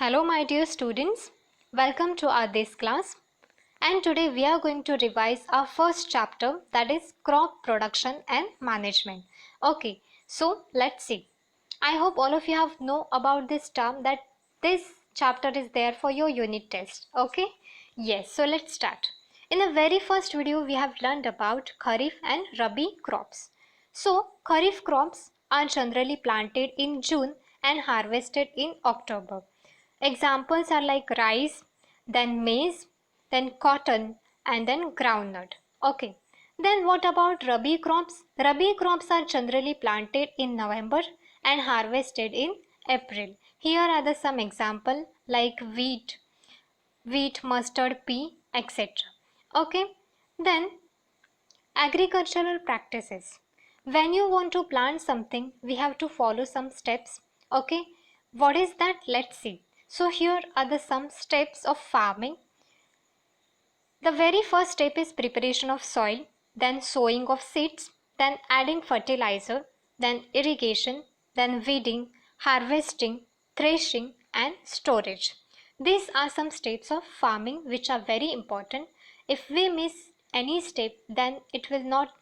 Hello my dear students, welcome to our this class, and today we are going to revise our first chapter, that is crop production and management. Okay, so let's see. I hope all of you have know about this term, that this chapter is there for your unit test. Okay, yes, so let's start. In the very first video we have learned about Kharif and Rabi crops. So Kharif crops are generally planted in June and harvested in October. Examples are like rice, then maize, then cotton, and then groundnut. Okay. Then what about Rabi crops? Rabi crops are generally planted in November and harvested in April. Here are the some example like wheat, mustard, pea, etc. Okay. Then agricultural practices. When you want to plant something, we have to follow some steps. Okay, what is that? Let's see. So here are the some steps of farming. The very first step is preparation of soil, then sowing of seeds, then adding fertilizer, then irrigation, then weeding, harvesting, threshing, and storage. These are some steps of farming which are very important. If we miss any step, then it will not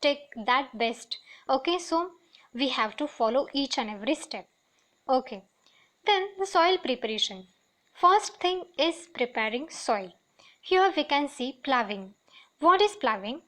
take that best. Okay, so we have to follow each and every step. Okay, then the soil preparation. First thing is preparing soil. Here we can see ploughing. What is ploughing?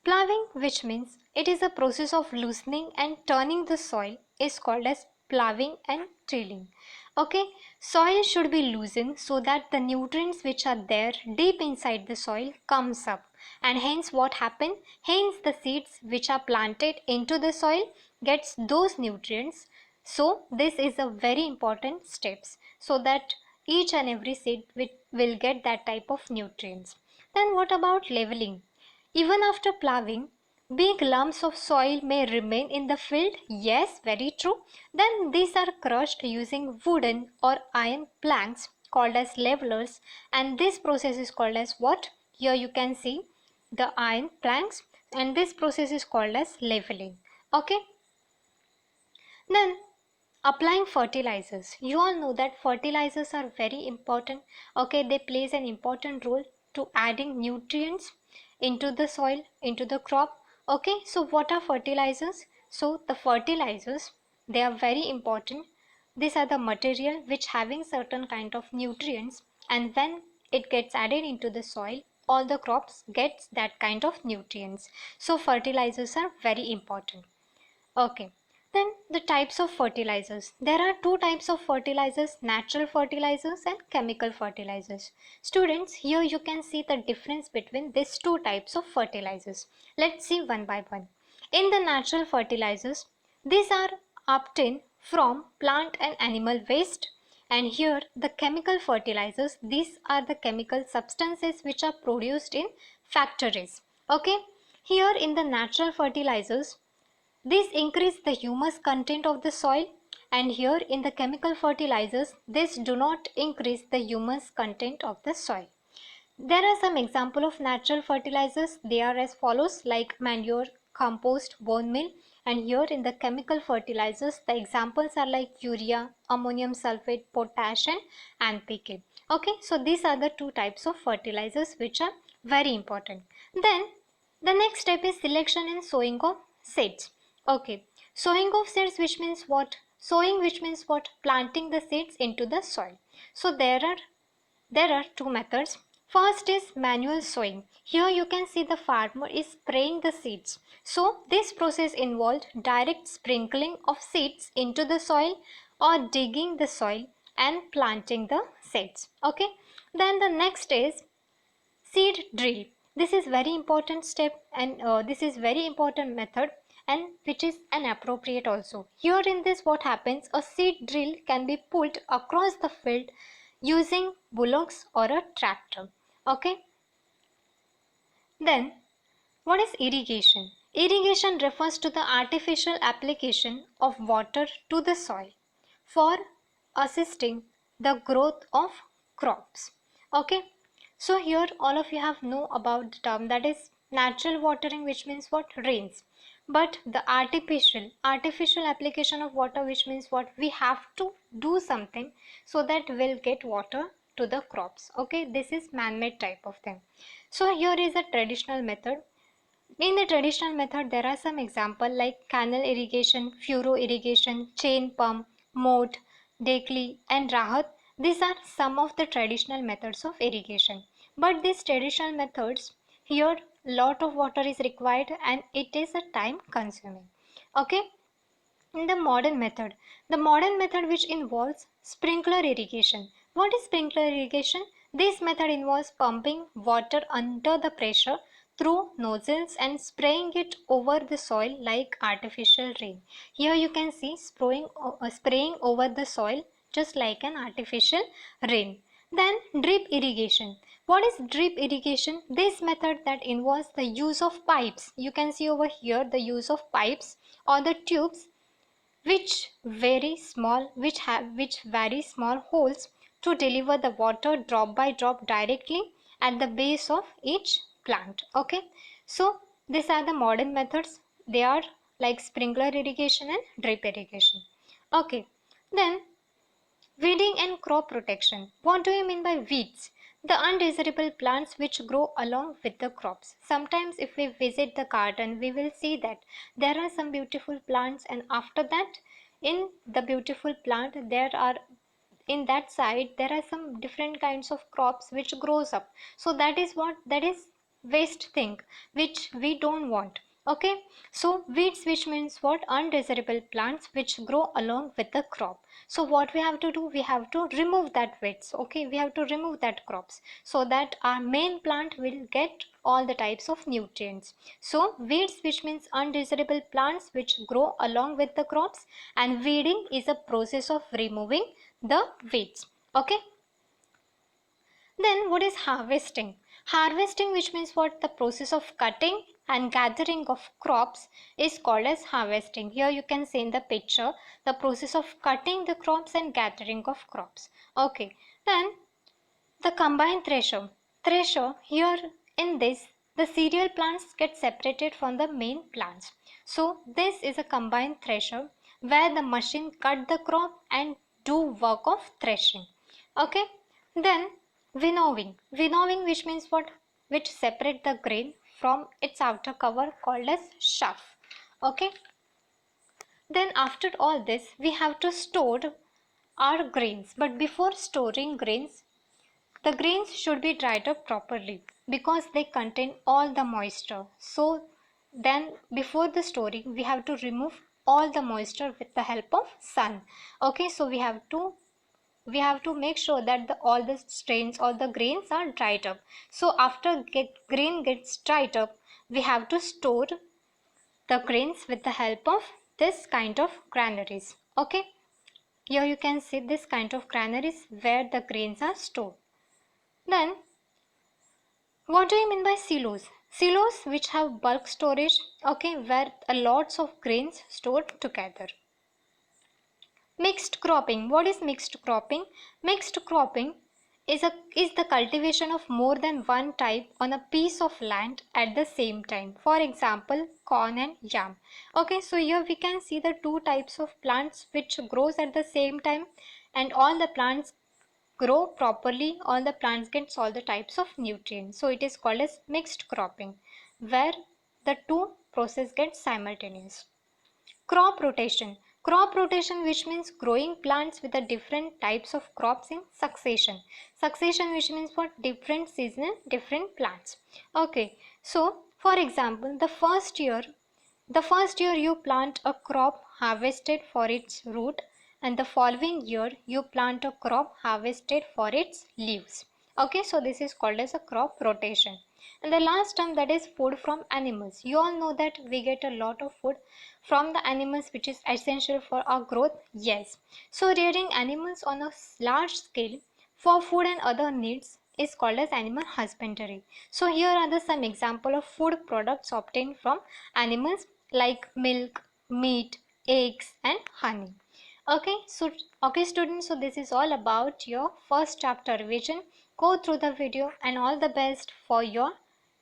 Ploughing, which means it is a process of loosening and turning the soil, is called as ploughing and tilling. Okay, soil should be loosened so that the nutrients which are there deep inside the soil comes up, and hence what happen? Hence the seeds which are planted into the soil gets those nutrients. So this is a very important steps, so that each and every seed will get that type of nutrients. Then what about leveling? Even after ploughing, big lumps of soil may remain in the field. Yes, very true. Then these are crushed using wooden or iron planks called as levelers, and this process is called as what? Here you can see the iron planks, and this process is called as leveling. Okay. Then applying fertilizers. You all know that fertilizers are very important. Okay, they plays an important role to adding nutrients into the soil, into the crop. Okay, so what are fertilizers? So the fertilizers, they are very important. These are the material which having certain kind of nutrients, and when it gets added into the soil, all the crops gets that kind of nutrients. So fertilizers are very important. Okay. Then the types of fertilizers. There are two types of fertilizers, natural fertilizers and chemical fertilizers. Students, here you can see the difference between these two types of fertilizers. Let's see one by one. In the natural fertilizers, these are obtained from plant and animal waste. And here the chemical fertilizers, these are the chemical substances which are produced in factories. Okay. Here in the natural fertilizers, this increase the humus content of the soil, and here in the chemical fertilizers, this do not increase the humus content of the soil. There are some example of natural fertilizers. They are as follows, like manure, compost, bone meal, and here in the chemical fertilizers, the examples are like urea, ammonium sulfate, potash, and NPK. Okay, so these are the two types of fertilizers which are very important. Then the next step is selection and sowing of seeds. Okay, sowing of seeds, which means what? Sowing, which means what? Planting the seeds into the soil. So there are two methods. First is manual sowing. Here you can see the farmer is spraying the seeds. So this process involved direct sprinkling of seeds into the soil or digging the soil and planting the seeds. Okay. Then the next is seed drill. This is very important step, and this is very important method, and which is an appropriate also. Here in this what happens, a seed drill can be pulled across the field using bullocks or a tractor. Okay. Then what is irrigation? Irrigation refers to the artificial application of water to the soil for assisting the growth of crops. Okay. So here all of you have know about the term, that is natural watering, which means what? Rains. but the artificial application of water, which means what, we have to do something so that we'll get water to the crops. Okay, this is man-made type of thing. So here is a traditional method. In the traditional method, there are some examples like canal irrigation, furrow irrigation, chain pump, moat, Dekli, and Rahat. These are some of the traditional methods of irrigation. But these traditional methods, here lot of water is required and it is a time consuming. Okay. In the modern method which involves sprinkler irrigation. What is sprinkler irrigation? This method involves pumping water under the pressure through nozzles and spraying it over the soil like artificial rain. Here you can see spraying over the soil just like an artificial rain. Then drip irrigation. What is drip irrigation? This method that involves the use of pipes. You can see over here the use of pipes or the tubes which very small holes to deliver the water drop by drop directly at the base of each plant. Okay, so these are the modern methods. They are like sprinkler irrigation and drip irrigation. Okay, then weeding and crop protection. What do you mean by weeds? The undesirable plants which grow along with the crops. Sometimes if we visit the garden, we will see that there are some beautiful plants, and after that, in the beautiful plant, there are in that side there are some different kinds of crops which grows up. So that is waste thing which we don't want. Okay, so weeds, which means what, undesirable plants which grow along with the crop. So what we have to do, we have to remove that weeds. Okay, we have to remove that crops so that our main plant will get all the types of nutrients. So weeds, which means undesirable plants which grow along with the crops, and weeding is a process of removing the weeds. Okay, then what is harvesting? Harvesting, which means what, the process of cutting and gathering of crops, is called as harvesting. Here you can see in the picture the process of cutting the crops and gathering of crops. Okay, then the combined thresher, here in this the cereal plants get separated from the main plants. So this is a combined thresher where the machine cut the crop and do work of threshing. Okay, then winnowing, which means what, which separate the grain from its outer cover, called as chaff. Okay, then after all this we have to store our grains, but before storing grains, the grains should be dried up properly because they contain all the moisture. So then before the storing, we have to remove all the moisture with the help of sun. Okay, so we have to make sure that all the strains or the grains are dried up. So after grain gets dried up, we have to store the grains with the help of this kind of granaries. Okay, here you can see this kind of granaries where the grains are stored. Then what do you mean by silos? Silos which have bulk storage, okay, where lots of grains stored together. Mixed cropping. What is mixed cropping? Mixed cropping is the cultivation of more than one type on a piece of land at the same time. For example, corn and yam. Okay, so here we can see the two types of plants which grows at the same time, and all the plants grow properly, all the plants gets all the types of nutrients. So it is called as mixed cropping, where the two process get simultaneous. Crop rotation. Crop rotation, which means growing plants with the different types of crops in succession. Succession, which means for different season, different plants. Okay, so for example, the first year you plant a crop harvested for its root, and the following year you plant a crop harvested for its leaves. Okay, so this is called as a crop rotation. And the last term, that is food from animals. You all know that we get a lot of food from the animals, which is essential for our growth. Yes, so rearing animals on a large scale for food and other needs is called as animal husbandry. So here are some example of food products obtained from animals like milk, meat, eggs and honey. Okay students, so this is all about your first chapter revision. Go through the video, and all the best for your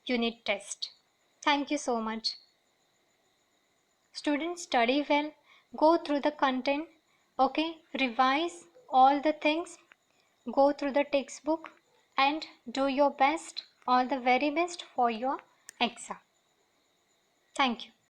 unit test. Thank you so much. Students, study well, go through the content, okay, revise all the things, go through the textbook and do your best, all the very best for your exam. Thank you.